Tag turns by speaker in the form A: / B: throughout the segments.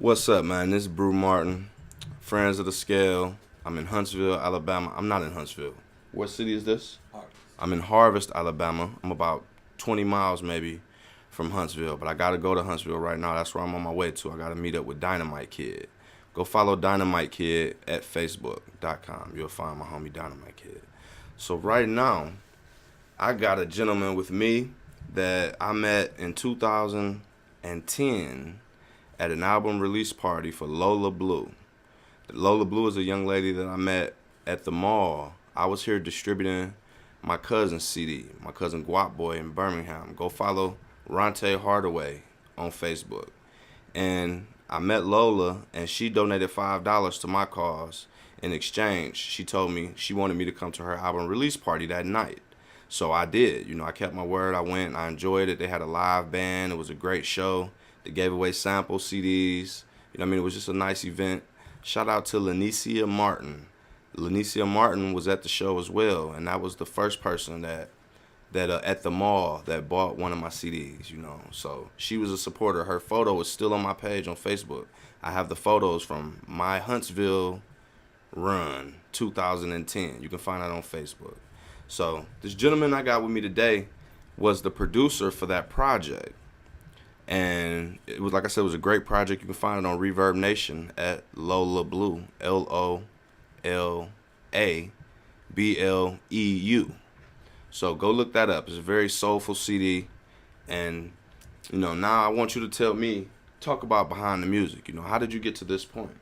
A: What's up, man? This is Brew Martin, Friends of the Scale. I'm in Huntsville, Alabama. I'm not in Huntsville. What city is this?
B: Harvest.
A: I'm in Harvest, Alabama. I'm about 20 miles maybe from Huntsville, but I got to go to Huntsville right now. That's where I'm on my way to. I got to meet up with Dynamite Kid. Go follow Dynamite Kid at facebook.com. You'll find my homie Dynamite Kid. So right now, I got a gentleman with me that I met in 2010 at an album release party for Lola Blue. Lola Blue is a young lady that I met at the mall. I was here distributing my cousin's CD, my cousin Guap Boy in Birmingham. Go follow Ronte Hardaway on Facebook. And I met Lola, and she donated $5 to my cause. In exchange, she told me she wanted me to come to her album release party that night. So I did. I kept my word. I went. I enjoyed it. They had a live band. It was a great show. They gave away sample CDs. It was just a nice event. Shout out to Lanicia Martin. Lanicia Martin was at the show as well, and that was the first person that at the mall that bought one of my CDs, So she was a supporter. Her photo is still on my page on Facebook. I have the photos from my Huntsville run, 2010. You can find that on Facebook. So this gentleman I got with me today was the producer for that project. And it was, like I said, it was a great project. You can find it on Reverb Nation at Lola Blue, LOLABLEU. So go look that up. It's a very soulful CD. And, now I want you to talk about behind the music. How did you get to this point?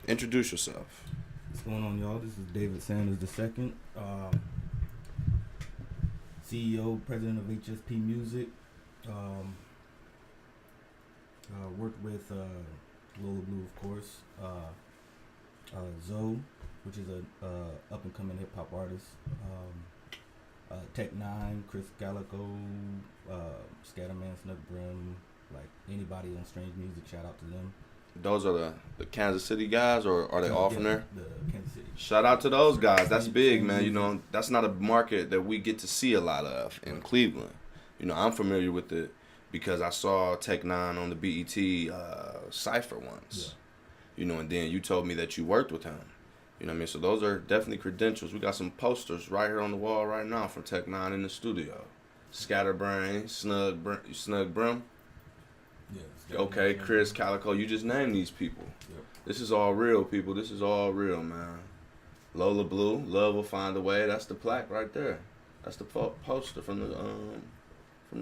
A: Introduce yourself.
B: What's going on, y'all? This is David SandersII, CEO, president of HSP Music. Worked with Lola Blue, of course. Zoe, which is a up and coming hip hop artist. Tech9, Chris Calico, Scatterman, Snuck Brim, like anybody on Strange Music. Shout out to them.
A: Those are the Kansas City guys, or are they all from there?
B: The Kansas City.
A: Shout out to those guys. That's big, man. That's not a market that we get to see a lot of in Cleveland. I'm familiar with it because I saw Tech9 on the BET Cypher once. Yeah. And then you told me that you worked with him. So those are definitely credentials. We got some posters right here on the wall right now from Tech9 in the studio. Scatterbrain, Snug Brim.
B: Yeah.
A: Okay, Chris Calico. You just named these people. Yep. This is all real, people. This is all real, man. Lola Blue, Love Will Find a Way. That's the plaque right there. That's the poster from the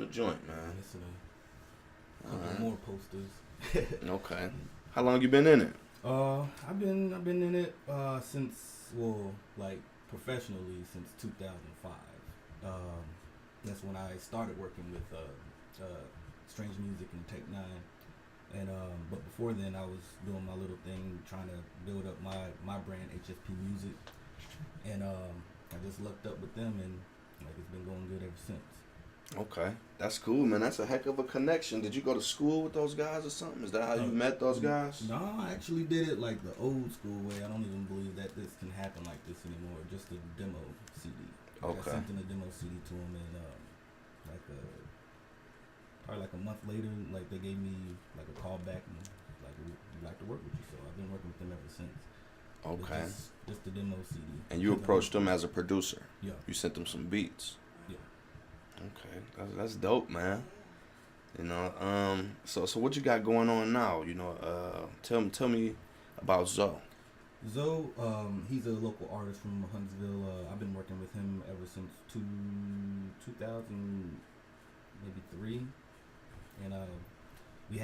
A: joint, man.
B: A couple more posters.
A: Okay. How long you been in it?
B: I've been in it since professionally since 2005. That's when I started working with Strange Music and Tech9. And but before then I was doing my little thing, trying to build up my brand, HSP Music. And I just lucked up with them, and it's been going good ever since.
A: Okay, that's cool, man. That's a heck of a connection. Did you go to school with those guys or something? Is that how you met those guys?
B: No, I actually did it like the old school way. I don't even believe that this can happen like this anymore. Just a demo CD.
A: Okay.
B: I sent in a demo CD to them, and probably a month later, they gave me a call back and we'd like to work with you. So I've been working with them ever since.
A: Okay.
B: Just the demo CD. And
A: you approached them as a producer.
B: Yeah.
A: You sent them some beats.
B: Yeah.
A: Okay, that's dope, man. So what you got going on now? Tell me about Zoe.
B: Zoe, he's a local artist from Huntsville. I've been working with him ever since 2003, and we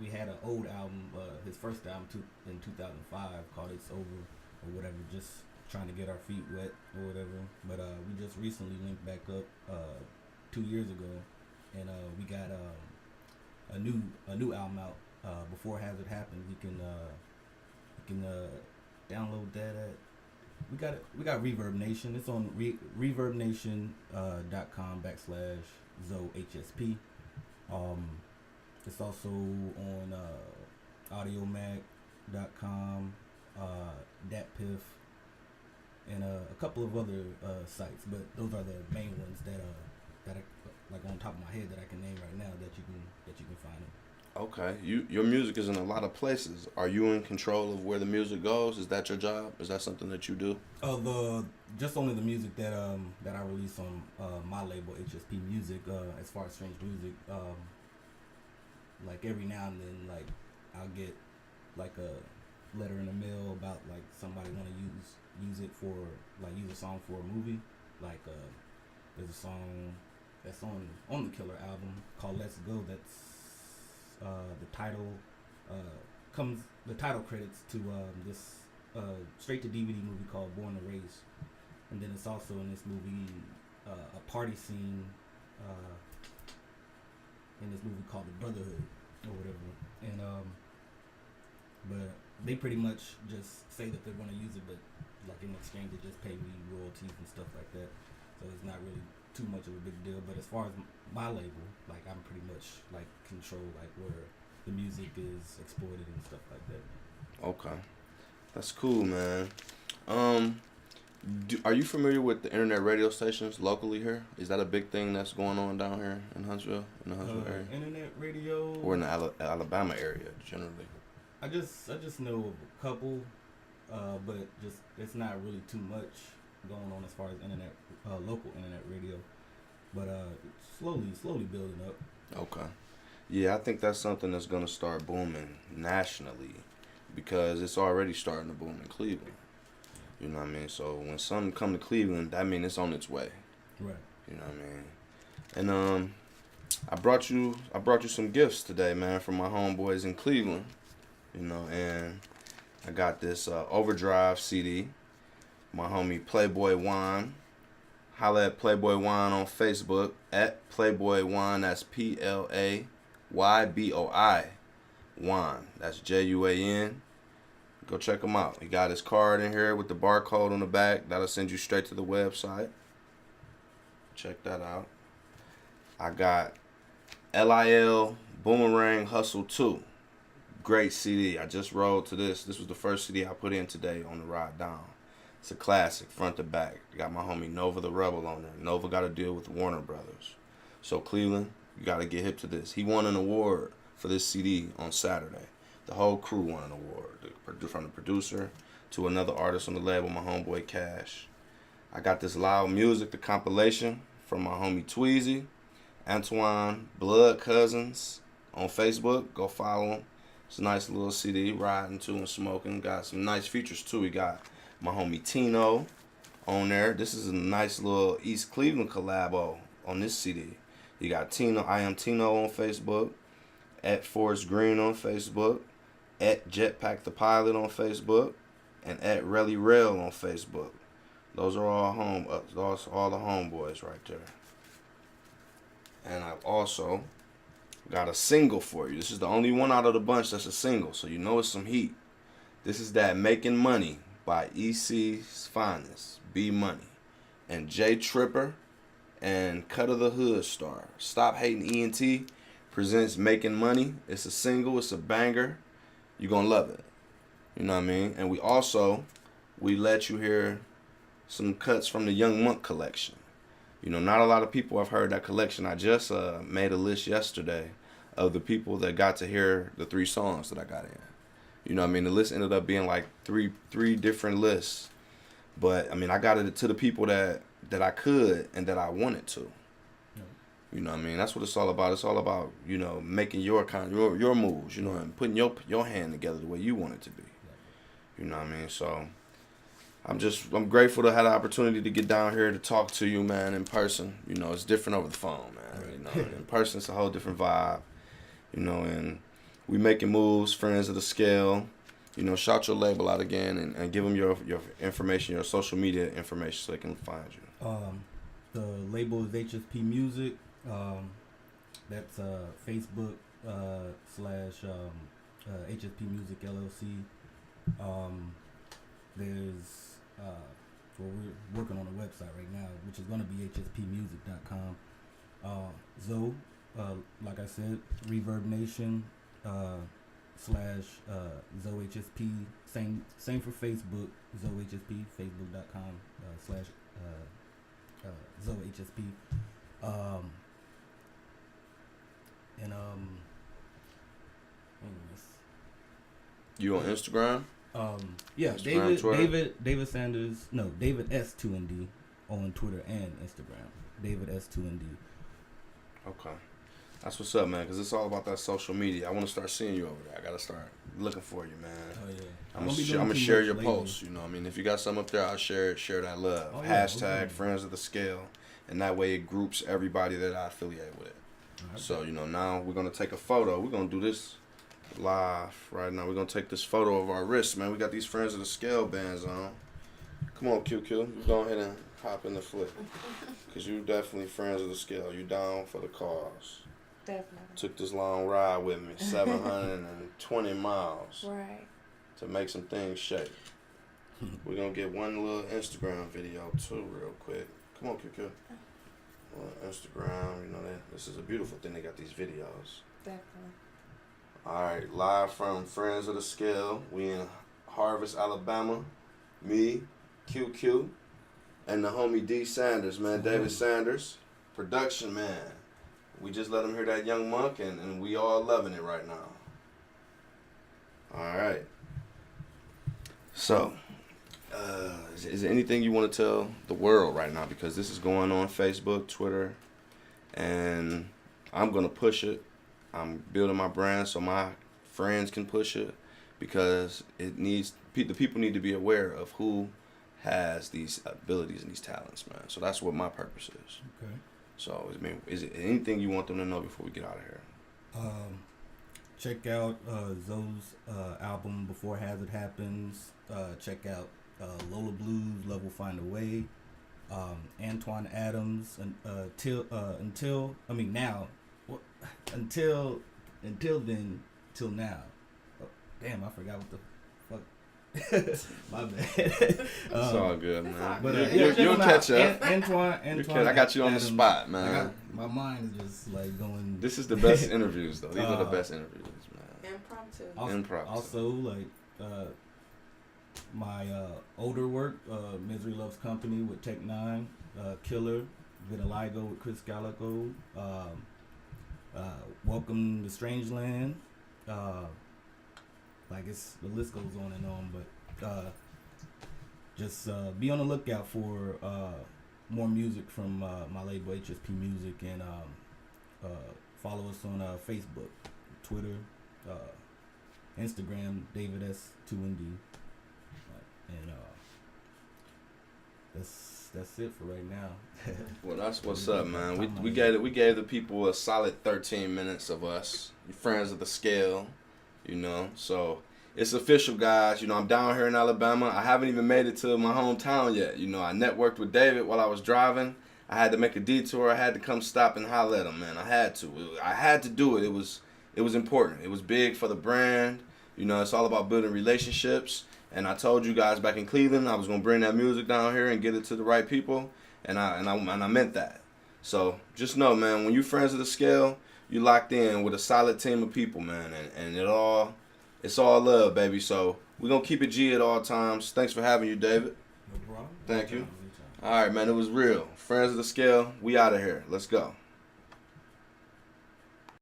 B: had an old album, his first album in 2005 called "It's Over" or whatever, just trying to get our feet wet or whatever. But we just recently linked back up 2 years ago, and we got a new album out. Before Hazard Happens, you can download that at we got Reverb Nation. It's on reverbnation.com/ZoeHSP. It's also on audiomac.com, DatPiff, and a couple of other sites, but those are the main ones that I, like on top of my head that I can name right now that you can find them.
A: Okay. Your music is in a lot of places. Are you in control of where the music goes? Is that your job? Is that something that you do?
B: The just only the music that I release on my label HSP Music. As far as strange music, like every now and then, like I'll get like a letter in the mail about like somebody want to use it for like use a song for a movie. Like there's a song that's on the Killer album called Let's Go. That's the title comes the title credits to this straight to DVD movie called Born to Race, and then it's also in this movie a party scene in this movie called The Brotherhood or whatever, and but they pretty much just say that they're going to use it, but like in exchange they just pay me royalties and stuff like that, so it's not really too much of a big deal. But as far as my label, like I'm pretty much like control like where the music is exploited and stuff like that.
A: Okay. That's cool, man. Are you familiar with the internet radio stations locally here? Is that a big thing that's going on down here in Huntsville, in the Huntsville area,
B: Internet radio,
A: or in the Alabama area generally?
B: I just know of a couple, but just it's not really too much going on as far as internet, local internet radio. But it's slowly building up.
A: Okay. Yeah, I think that's something that's gonna start booming nationally, because it's already starting to boom in Cleveland. You know what I mean? So when something come to Cleveland, that means it's on its way.
B: Right.
A: You know what I mean? And I brought you some gifts today, man, from my homeboys in Cleveland. You know, and I got this Overdrive CD. My homie Playboy Wine. Holla at Playboy Wine on Facebook at Playboy Wine. That's PLAYBOI Wine. That's JUAN. Go check him out. He got his card in here with the barcode on the back. That'll send you straight to the website. Check that out. I got LIL Boomerang Hustle 2. Great CD. I just rolled to this. This was the first CD I put in today on the ride down. It's a classic, front to back. Got my homie Nova the Rebel on there. Nova got a deal with Warner Brothers. So Cleveland, you got to get hip to this. He won an award for this CD on Saturday. The whole crew won an award. From the producer to another artist on the label, my homeboy Cash. I got this Loud Music, the compilation from my homie Tweezy, Antoine Blood Cousins on Facebook. Go follow him. It's a nice little CD, riding to and smoking. Got some nice features too. We got my homie Tino on there. This is a nice little East Cleveland collabo on this CD. You got Tino, I Am Tino on Facebook, at Forrest Green on Facebook, at Jetpack the Pilot on Facebook, and at Relly Rail on Facebook. Those are all those are all the homeboys right there. And I've also got a single for you. This is the only one out of the bunch that's a single, so you know it's some heat. This is that Making Money by EC's Finest, B Money, and Jay Tripper and Cut of the Hood Star. Stop Hating ENT presents Making Money. It's a single, it's a banger. You're gonna love it. You know what I mean? And we let you hear some cuts from the Young Monk collection. You know, not a lot of people have heard that collection. I just made a list yesterday of the people that got to hear the 3 songs that I got in. You know what I mean? The list ended up being like three different lists. But, I mean, I got it to the people that I could and that I wanted to. You know what I mean? That's what it's all about. It's all about, you know, making your moves, you know, and putting your hand together the way you want it to be. You know what I mean? So I'm grateful to have the opportunity to get down here to talk to you, man, in person. You know, it's different over the phone, man. You know, in person it's a whole different vibe. You know, and we making moves, Friends of the Scale. You know, shout your label out again and give them your information, your social media information so they can find you.
B: The label is HSP Music. That's Facebook / HSP Music LLC. There's we're working on a website right now, which is going to be hspmusic.com. Zoe, like I said, Reverb Nation / Zoe HSP. Same for Facebook. Zoe HSP. Facebook.com / Zoe HSP. And
A: You on Instagram?
B: Yeah,
A: Instagram,
B: David Sanders. No, David S2ND on Twitter and Instagram. David S2ND.
A: Okay. That's what's up, man, because it's all about that social media. I want to start seeing you over there. I got to start looking for you, man.
B: Oh, yeah.
A: I'm going to share your posts, you know what I mean? If you got something up there, I'll share that love.
B: Oh, yeah.
A: Hashtag Friends of the Scale. And that way it groups everybody that I affiliate with.
B: Okay.
A: So, you know, now we're going to take a photo. We're going to do this live right now. We're going to take this photo of our wrists, man. We got these Friends of the Scale bands on. Come on, QQ. You go ahead and hop in the flip. Because you definitely Friends of the Scale. You down for the cause.
C: Definitely.
A: Took this long ride with me, 720 miles.
C: Right.
A: To make some things shake. We're going to get one little Instagram video, too, real quick. Come on, QQ. Instagram, you know, this is a beautiful thing. They got these videos.
C: Definitely.
A: All right, live from Friends of the Scale. We in Harvest, Alabama. Me, QQ, and the homie D. Sanders, man. David Sanders, production man. We just let him hear that Young Monk, and we all loving it right now. All right. So, is there anything you want to tell the world right now? Because this is going on Facebook, Twitter, and I'm going to push it. I'm building my brand so my friends can push it, because the people need to be aware of who has these abilities and these talents, man. So that's what my purpose is.
B: Okay.
A: So, I mean, is it anything you want them to know before we get out of here?
B: Check out Zoe's album Before Hazard Happens. Check out Lola Blues, Love Will Find a Way. Antoine Adams, until now. Oh, damn, I forgot what the fuck. My bad.
A: It's all good, man.
B: But
A: you'll catch up.
B: Antoine.
A: I got you on the
B: Adams,
A: spot, man.
B: My mind is just like going.
A: This is the best interviews, though. These are the best interviews, man.
C: Impromptu.
B: Also, like my older work, Misery Loves Company with Tech Nine, Killer, Vitiligo with Chris Gallico, Welcome to Strangeland. Like the list goes on and on, but just be on the lookout for more music from my label HSP Music, and follow us on Facebook, Twitter, Instagram, David S2ND, and that's it for right now.
A: Well, that's what's up, man. We gave the people a solid 13 minutes of us, Friends of the Scale, you know. So it's official, guys. You know, I'm down here in Alabama. I haven't even made it to my hometown yet. You know, I networked with David while I was driving. I had to make a detour. I had to come stop and holler at him, man. I had to do it. It was important. It was big for the brand. You know, it's all about building relationships. And I told you guys back in Cleveland I was gonna bring that music down here and get it to the right people, and I meant that. So just know, man, when you Friends of the Scale, you locked in with a solid team of people, man, and it's all love, baby. So we're gonna keep it G at all times. Thanks for having you, David.
B: No problem.
A: Thank you. All right, man, it was real. Friends of the Scale, we out of here. Let's go.